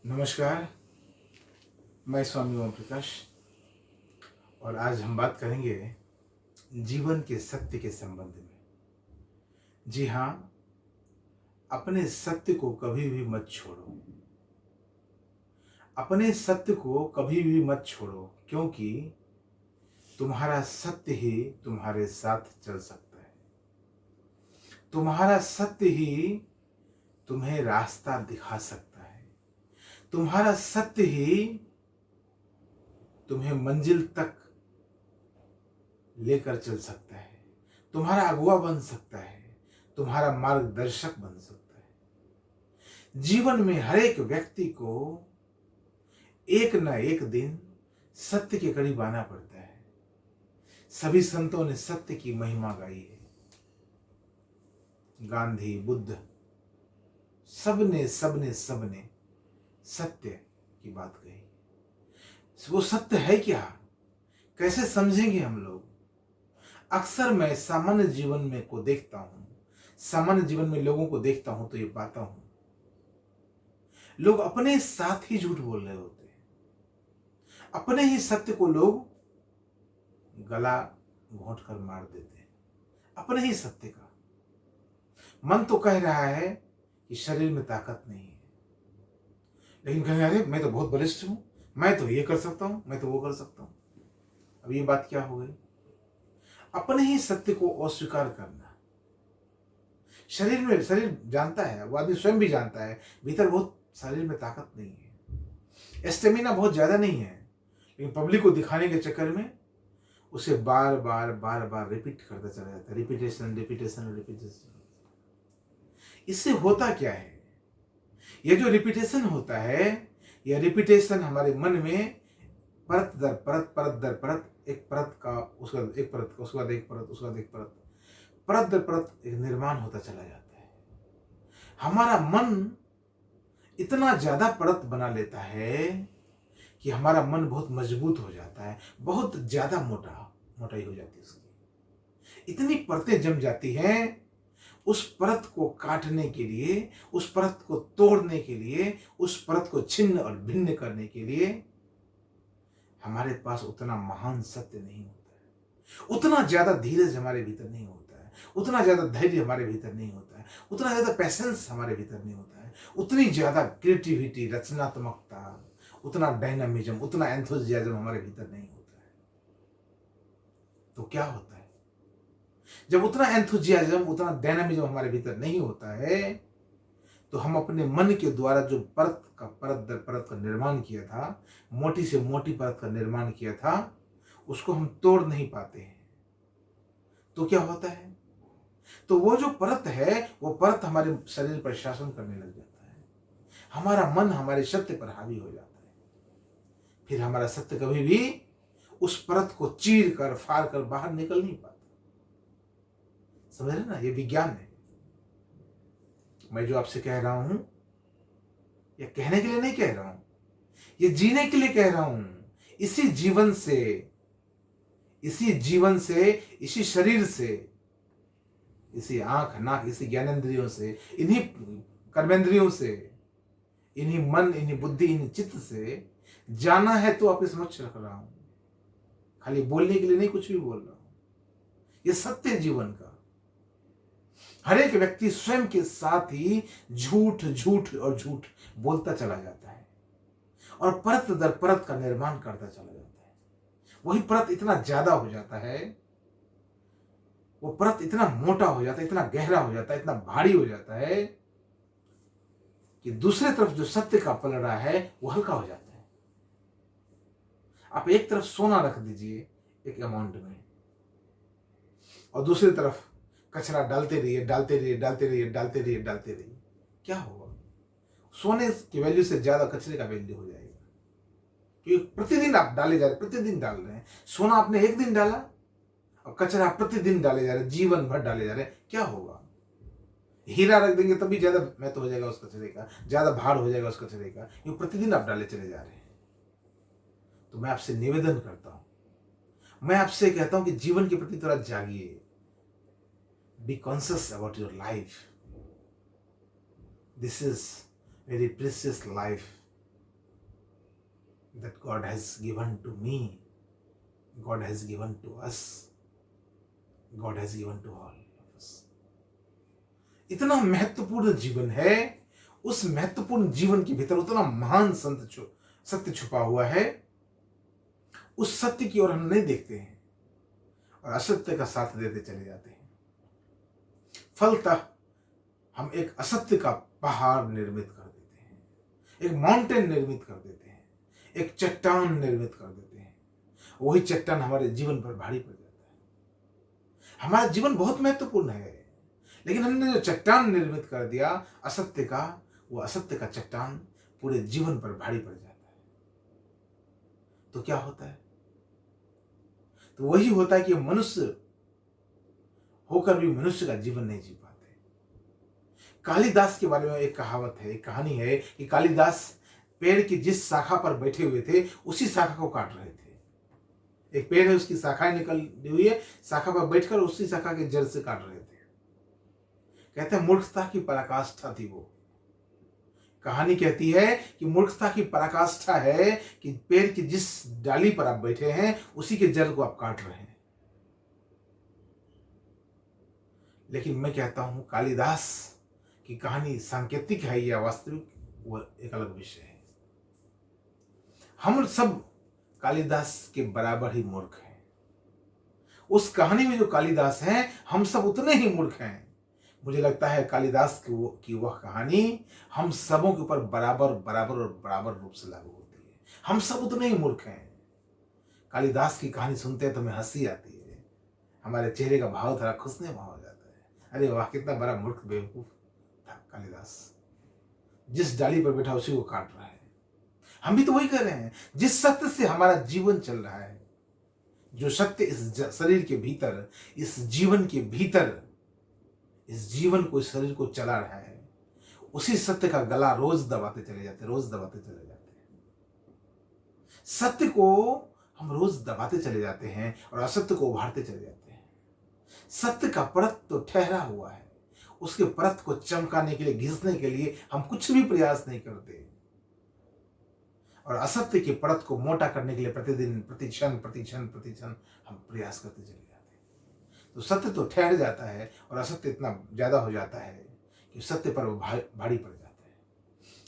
नमस्कार। मैं स्वामी ओम प्रकाश और आज हम बात करेंगे जीवन के सत्य के संबंध में। जी हाँ, अपने सत्य को कभी भी मत छोड़ो। अपने सत्य को कभी भी मत छोड़ो, क्योंकि तुम्हारा सत्य ही तुम्हारे साथ चल सकता है। तुम्हारा सत्य ही तुम्हें रास्ता दिखा सकता है। तुम्हारा सत्य ही तुम्हें मंजिल तक लेकर चल सकता है। तुम्हारा अगुवा बन सकता है। तुम्हारा मार्गदर्शक बन सकता है। जीवन में हर एक व्यक्ति को एक न एक दिन सत्य के करीब आना पड़ता है। सभी संतों ने सत्य की महिमा गाई है। गांधी, बुद्ध, सबने सबने सबने सत्य की बात कही। वो सत्य है क्या? कैसे समझेंगे हम लोग? अक्सर मैं सामान्य जीवन में को देखता हूं, सामान्य जीवन में लोगों को देखता हूं तो ये पाता हूं, लोग अपने साथ ही झूठ बोल रहे होते हैं। अपने ही सत्य को लोग गला घोंट कर मार देते हैं। अपने ही सत्य का। मन तो कह रहा है कि शरीर में ताकत नहीं है, लेकिन कहेंगे अरे मैं तो बहुत बलिष्ठ हूं, मैं तो ये कर सकता हूं, मैं तो वो कर सकता हूं। अब ये बात क्या हो गई? अपने ही सत्य को अस्वीकार करना। शरीर जानता है, वो आदमी स्वयं भी जानता है भीतर बहुत शरीर में ताकत नहीं है, स्टेमिना बहुत ज्यादा नहीं है, लेकिन पब्लिक को दिखाने के चक्कर में उसे बार बार बार बार रिपीट करता चला जाता है। Repetition repetition repetition. इससे होता क्या है? ये जो रिपीटेशन होता है, यह रिपीटेशन हमारे मन में परत दर परत, परत दर परत, एक परत का उसका एक परत का उसके बाद एक परत, उसके बाद एक परत, परत दर परत एक निर्माण होता चला जाता है। हमारा मन इतना ज्यादा परत बना लेता है कि हमारा मन बहुत मजबूत हो जाता है, बहुत ज्यादा मोटाई हो जाती है उसकी। इतनी परतें जम जाती हैं, उस परत को काटने के लिए, उस परत को तोड़ने के लिए, उस परत को छिन्न और भिन्न करने के लिए हमारे पास उतना महान सत्य नहीं होता है। उतना ज्यादा धीरज हमारे भीतर नहीं होता है। उतना ज्यादा धैर्य हमारे भीतर नहीं होता है। उतना ज्यादा पैसेंस हमारे भीतर नहीं होता है। उतनी ज्यादा क्रिएटिविटी, रचनात्मकता, उतना डायनामिज्म, उतना एंथुजियाज्म हमारे भीतर नहीं होता है। तो क्या होता है? जब उतना एंथुजियाज्म, उतना डायनामिज्म हमारे भीतर नहीं होता है, तो हम अपने मन के द्वारा जो परत दर परत का निर्माण किया था, मोटी से मोटी परत का निर्माण किया था, उसको हम तोड़ नहीं पाते हैं। तो क्या होता है? तो वो जो परत है, वो परत हमारे शरीर पर शासन करने लग जाता है। हमारा मन हमारे सत्य पर हावी हो जाता है। फिर हमारा सत्य कभी भी उस परत को चीर कर, फाड़ कर बाहर निकल नहीं पाता। समझ रहे ना? ये विज्ञान है। मैं जो आपसे कह रहा हूं, ये कहने के लिए नहीं कह रहा हूं, ये जीने के लिए कह रहा हूं। इसी जीवन से, इसी शरीर से, इसी आंख नाक, इसी ज्ञानेंद्रियों से, इन्हीं कर्मेंद्रियों से, इन्हीं मन, इन्हीं बुद्धि, इन्हीं चित्त से जाना है तो आपके समक्ष रख रहा हूं। खाली बोलने के लिए नहीं कुछ भी बोल रहा हूं। ये सत्य है जीवन का। हर एक व्यक्ति स्वयं के साथ ही झूठ झूठ और झूठ बोलता चला जाता है और परत दर परत का निर्माण करता चला जाता है। वही परत इतना ज्यादा हो जाता है, वो परत इतना मोटा हो जाता है, इतना गहरा हो जाता है, इतना भारी हो जाता है कि दूसरे तरफ जो सत्य का पलड़ा है वो हल्का हो जाता है। आप एक तरफ सोना रख दीजिए एक अमाउंट में, और दूसरी तरफ कचरा डालते रहिए, डालते रहिए, डालते रहिए, डालते रहिए, डालते रहिए। क्या होगा? सोने की वैल्यू से ज्यादा कचरे का वैल्यू हो जाएगा, क्योंकि प्रतिदिन आप डाले जा रहे, प्रतिदिन डाल रहे हैं। सोना आपने एक दिन डाला और कचरा प्रतिदिन डाले जा रहे, जीवन भर डाले जा रहे। क्या होगा? हीरा रख देंगे तभी ज्यादा महत्व हो जाएगा उस कचरे का, ज्यादा भार हो जाएगा उस कचरे का, क्योंकि प्रतिदिन आप डाले चले जा रहे हैं। तो मैं आपसे निवेदन करता हूं, मैं आपसे कहता हूं कि जीवन के प्रति थोड़ा जागिए। Be conscious about your life. This is very precious life. that God has given to me, God has given to us, God has given to all of us. इतना महत्वपूर्ण जीवन है, उस महत्वपूर्ण जीवन के भीतर उतना महान सत्य छुपा हुआ है। उस सत्य की ओर हम नहीं देखते हैं और असत्य का साथ देते चले जाते हैं। फलतः हम एक असत्य का पहाड़ निर्मित कर देते हैं, एक माउंटेन निर्मित कर देते हैं, एक चट्टान निर्मित कर देते हैं। वही चट्टान हमारे जीवन पर भारी पड़ जाता है। हमारा जीवन बहुत महत्वपूर्ण है, लेकिन हमने जो चट्टान निर्मित कर दिया असत्य का, वो असत्य का चट्टान पूरे जीवन पर भारी पड़ जाता है। तो क्या होता है? तो वही होता है कि मनुष्य होकर भी मनुष्य का जीवन नहीं जी पाते। कालिदास के बारे में एक कहावत है, एक कहानी है कि कालिदास पेड़ की जिस शाखा पर बैठे हुए थे उसी शाखा को काट रहे थे। एक पेड़ है, उसकी शाखाएं निकली हुई है, शाखा पर बैठकर उसी शाखा के जड़ से काट रहे थे। कहते हैं मूर्खता की पराकाष्ठा थी वो। कहानी कहती है कि मूर्खता की पराकाष्ठा है कि पेड़ की जिस डाली पर आप बैठे हैं उसी के जड़ को आप काट रहे हैं। लेकिन मैं कहता हूं कालिदास की कहानी सांकेतिक है या वास्तविक, वो एक अलग विषय है। हम सब कालिदास के बराबर ही मूर्ख हैं। उस कहानी में जो कालिदास हैं हम सब उतने ही मूर्ख हैं। मुझे लगता है कालिदास की वह कहानी हम सबों के ऊपर बराबर बराबर और बराबर रूप से लागू होती है। हम सब उतने ही मूर्ख हैं। कालिदास की कहानी सुनते हैं तो हमें हंसी आती है, हमारे चेहरे का भाव थोड़ा खुशनुमा हो जाता है। अरे वाह, कितना बड़ा मूर्ख बेवकूफ था कालिदास, जिस डाली पर बैठा उसी को काट रहा है। हम भी तो वही कर रहे हैं। जिस सत्य से हमारा जीवन चल रहा है, जो सत्य इस शरीर के भीतर, इस जीवन के भीतर, इस जीवन को, इस शरीर को चला रहा है, उसी सत्य का गला रोज दबाते चले जाते, रोज दबाते चले जाते हैं। सत्य को हम रोज दबाते चले जाते हैं और असत्य को उभारते चले जाते हैं। सत्य का परत तो ठहरा हुआ है, उसके परत को चमकाने के लिए, घिसने के लिए हम कुछ भी प्रयास नहीं करते। और असत्य की परत को मोटा करने के लिए प्रतिदिन, प्रतिक्षण हम प्रयास करते चले जाते हैं। तो सत्य तो ठहर जाता है और असत्य इतना ज्यादा हो जाता है कि सत्य पर वो भारी पड़ जाता है।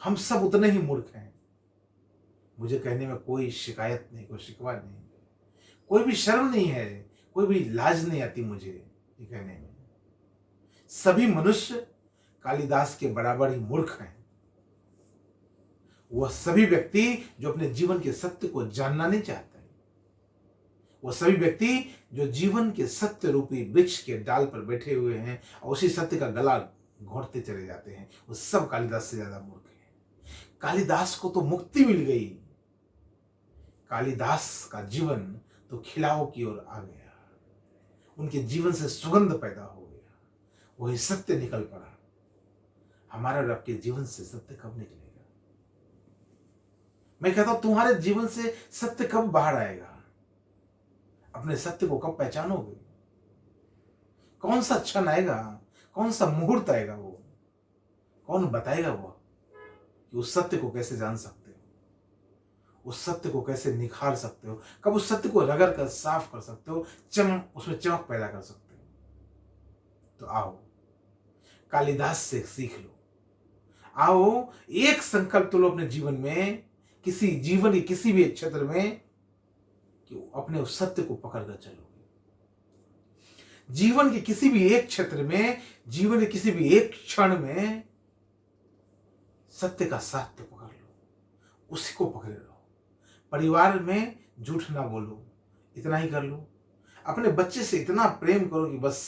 हम सब उतने ही मूर्ख हैं। मुझे कहने में कोई शिकायत नहीं, कोई शिकवा नहीं, कोई भी शर्म नहीं है, कोई भी लाज नहीं आती मुझे ये कहने में। सभी मनुष्य कालिदास के बराबर ही मूर्ख हैं। वह सभी व्यक्ति जो अपने जीवन के सत्य को जानना नहीं चाहते, वो सभी व्यक्ति जो जीवन के सत्य रूपी वृक्ष के डाल पर बैठे हुए हैं और उसी सत्य का गला घोंटते चले जाते हैं, वो सब कालिदास से ज्यादा मूर्ख हैं। कालिदास को तो मुक्ति मिल गई, कालिदास का जीवन तो खिलाव की ओर आ गया, उनके जीवन से सुगंध पैदा हो गया, वही सत्य निकल पड़ा। हमारा और आपके जीवन से सत्य कब निकलेगा? मैं कहता हूं तुम्हारे जीवन से सत्य कब बाहर आएगा? अपने सत्य को कब पहचानोगे? कौन सा क्षण आएगा, कौन सा मुहूर्त आएगा? वो कौन बताएगा वो कि उस सत्य को कैसे जान सकते हो, उस सत्य को कैसे निखार सकते हो, कब उस सत्य को रगड़ कर साफ कर सकते हो, उसमें चमक पैदा कर सकते हो? तो आओ कालिदास से सीख लो। आओ एक संकल्प लो अपने जीवन में, जीवन के किसी भी क्षेत्र में, कि अपने उस सत्य को पकड़कर चलोगे। जीवन के किसी भी एक क्षेत्र में, जीवन के किसी भी एक क्षण में सत्य का साथ तो पकड़ लो, उसी को पकड़े रहो। परिवार में झूठ ना बोलो, इतना ही कर लो। अपने बच्चे से इतना प्रेम करो कि बस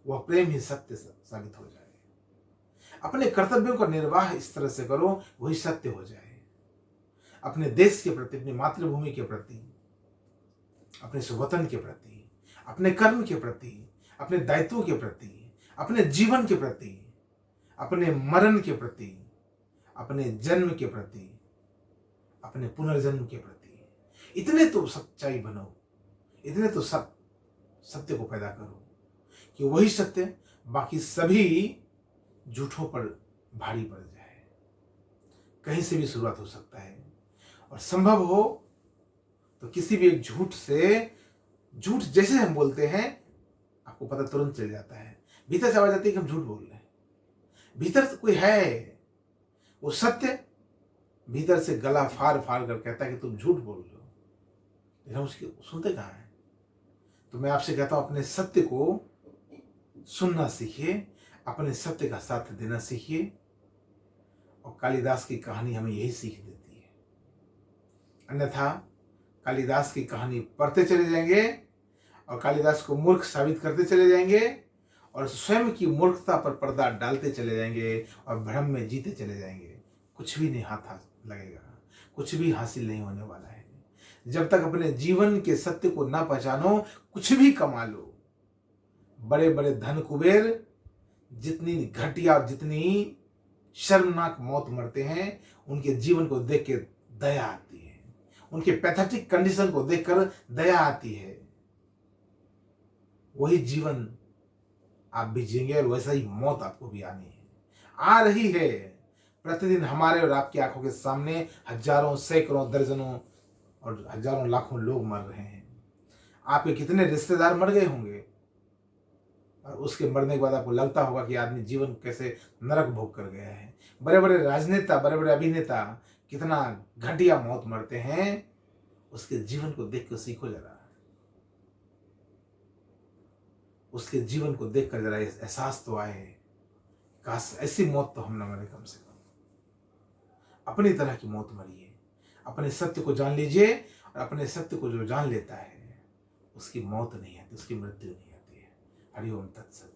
वह प्रेम ही सत्य साबित हो जाए। अपने कर्तव्यों का निर्वाह इस तरह से करो वही सत्य हो जाए। अपने देश के प्रति, अपनी मातृभूमि के प्रति, अपने वतन के प्रति, अपने कर्म के प्रति, अपने दायित्वों के प्रति, अपने जीवन के प्रति, अपने मरण के प्रति, अपने जन्म के प्रति, अपने पुनर्जन्म के प्रति इतने तो सच्चाई बनो, इतने तो सत्य को पैदा करो कि वही सत्य बाकी सभी झूठों पर भारी पड़ जाए। कहीं से भी शुरुआत हो सकता है और संभव हो तो किसी भी एक झूठ से, झूठ जैसे हम बोलते हैं आपको पता तुरंत चल जाता है, भीतर से आवाज आती है कि हम झूठ बोल रहे हैं। भीतर से कोई है, वो सत्य भीतर से गला फाड़ फाड़ कर कहता है कि तुम झूठ बोल रहे हो, लेकिन हम उसकी सुनते कहाँ हैं। तो मैं आपसे कहता हूं अपने सत्य को सुनना सीखिए, अपने सत्य का साथ देना सीखिए। और कालिदास की कहानी हमें यही सीख देती है। अन्यथा कालिदास की कहानी पढ़ते चले जाएंगे और कालिदास को मूर्ख साबित करते चले जाएंगे और स्वयं की मूर्खता पर पर्दा डालते चले जाएंगे और भ्रम में जीते चले जाएंगे। कुछ भी नहीं हाथ लगेगा, कुछ भी हासिल नहीं होने वाला है। जब तक अपने जीवन के सत्य को ना पहचानो, कुछ भी कमा लो। बड़े बड़े धन कुबेर जितनी घटिया और जितनी शर्मनाक मौत मरते हैं, उनके जीवन को देख के दया आती है, उनके पैथेटिक कंडीशन को देखकर दया आती है। वही जीवन आप भी जिएंगे और वैसा ही मौत आपको भी आनी है, आ रही है। प्रतिदिन हमारे और आपकी आंखों के सामने हजारों, सैकड़ों, दर्जनों और हजारों, लाखों लोग मर रहे हैं। आपके कितने रिश्तेदार मर गए होंगे और उसके मरने के बाद आपको लगता होगा कि आदमी जीवन कैसे नरक भोग कर गया है। बड़े बड़े राजनेता, बड़े बड़े अभिनेता कितना घटिया मौत मरते हैं, उसके जीवन को देख कर सीखो जरा, उसके जीवन को देखकर जरा एहसास तो आए, काश ऐसी मौत तो हम न मरे कम से कम। अपनी तरह की मौत मरिए, अपने सत्य को जान लीजिए और अपने सत्य को जो जान लेता है उसकी मौत नहीं आती, उसकी मृत्यु नहीं आती है। हरि ओम तत्सत।